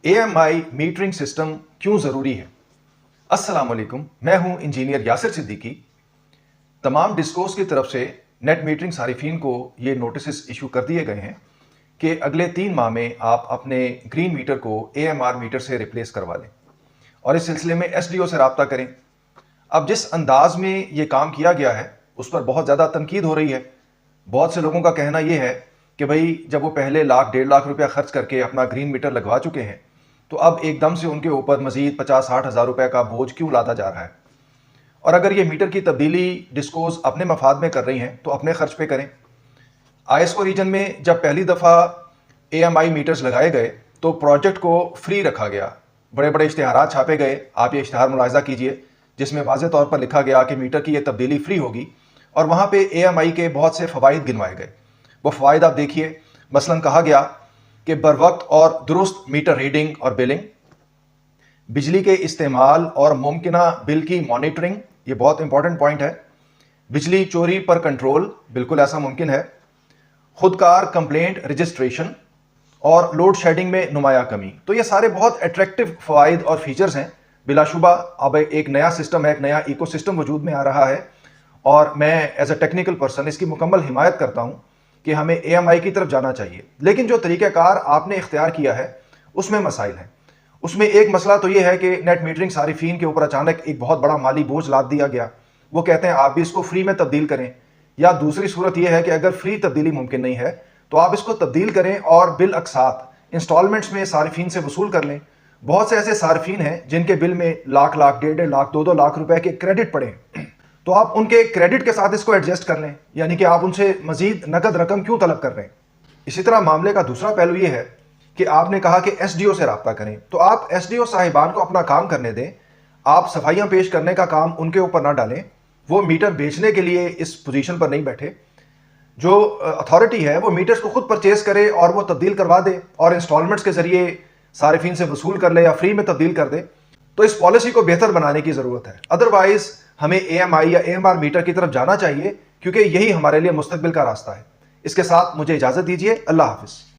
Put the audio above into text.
AMI metering system क्यों ज़रूरी है? अस्सलाम वालेकुम, मैं हूं इंजीनियर यासिर सिद्दीकी। तमाम डिस्कोर्स की तरफ से नेट मीटरिंग सारिफिन को ये नोटिस इशू कर दिए गए हैं कि अगले 3 माह में आप अपने ग्रीन मीटर को AMR मीटर से रिप्लेस करवा लें और इस सिलसिले में SDO से रब्ता करें। अब जिस अंदाज में ये काम किया गया है उस पर बहुत ज़्यादा तनकीद हो रही है। बहुत से लोगों का कहना यह है कि भाई जब वो पहले लाख 1.5 लाख रुपया खर्च करके अपना ग्रीन मीटर लगवा चुके हैं तो अब एकदम से उनके ऊपर मजीद 50-60 हज़ार रुपये का बोझ क्यों लादा जा रहा है। और अगर ये मीटर की तब्दीली डिस्कोस अपने मफाद में कर रही हैं तो अपने खर्च पे करें। ISO रीजन में जब पहली दफ़ा AMI मीटर्स लगाए गए तो प्रोजेक्ट को फ्री रखा गया, बड़े बड़े इश्तिहारात छापे गए। आप ये इश्तिहार मुलाहिज़ा कीजिए जिसमें वाज़े तौर पर लिखा गया कि मीटर की ये तब्दीली फ्री होगी और वहाँ पे AMI के बहुत से फ़वाइद गिनवाए गए। वो फ़वाइद आप देखिए, मसलन कहा गया कि बरवक्त और दुरुस्त मीटर रीडिंग और बिलिंग, बिजली के इस्तेमाल और मुमकिना बिल की मॉनिटरिंग, ये बहुत इंपॉर्टेंट पॉइंट है। बिजली चोरी पर कंट्रोल, बिल्कुल ऐसा मुमकिन है। खुदकार कंप्लेंट रजिस्ट्रेशन और लोड शेडिंग में नुमाया कमी। तो ये सारे बहुत अट्रैक्टिव फ़वाइद और फीचर्स हैं। बिलाशुबा अब एक नया सिस्टम है, एक नया इकोसिस्टम वजूद में आ रहा है और मैं एज अ टेक्निकल पर्सन इसकी मुकम्मल हिमायत करता हूँ कि हमें AMI की तरफ जाना चाहिए। लेकिन जो तरीक़ाकार आपने इख्तियार किया है उसमें मसाइल हैं। उसमें एक मसला तो ये है कि नेट मीटरिंग सारिफिन के ऊपर अचानक एक बहुत बड़ा माली बोझ लाद दिया गया। वो कहते हैं आप भी इसको फ्री में तब्दील करें, या दूसरी सूरत यह है कि अगर फ्री तब्दीली मुमकिन नहीं है तो आप इसको तब्दील करें और बिल अकसात इंस्टॉलमेंट्स में सारिफिन से वसूल कर लें। बहुत से ऐसे सारिफिन हैं जिनके बिल में लाख लाख, 1.5 लाख, 2-2 लाख रुपए के क्रेडिट पड़े हैं, तो आप उनके क्रेडिट के साथ इसको एडजस्ट कर लें, यानी कि आप उनसे मजीद नकद रकम क्यों तलब कर रहे हैं। इसी तरह मामले का दूसरा पहलू यह है कि आपने कहा कि SDO से रब्ता करें, तो आप SDO साहिबान को अपना काम करने दें। आप सफाइयाँ पेश करने का काम उनके ऊपर ना डालें। वो मीटर बेचने के लिए इस पोजीशन पर नहीं बैठे। जो अथॉरिटी है वो मीटर्स को खुद परचेज करे और वो तब्दील करवा दे और इंस्टॉलमेंट्स के जरिए सारिफिन से वसूल कर ले या फ्री में तब्दील कर दे। तो इस पॉलिसी को बेहतर बनाने की ज़रूरत है। अदरवाइज हमें AMI या AMR मीटर की तरफ जाना चाहिए क्योंकि यही हमारे लिए मुस्तकबिल का रास्ता है। इसके साथ मुझे इजाज़त दीजिए। अल्लाह हाफिज़।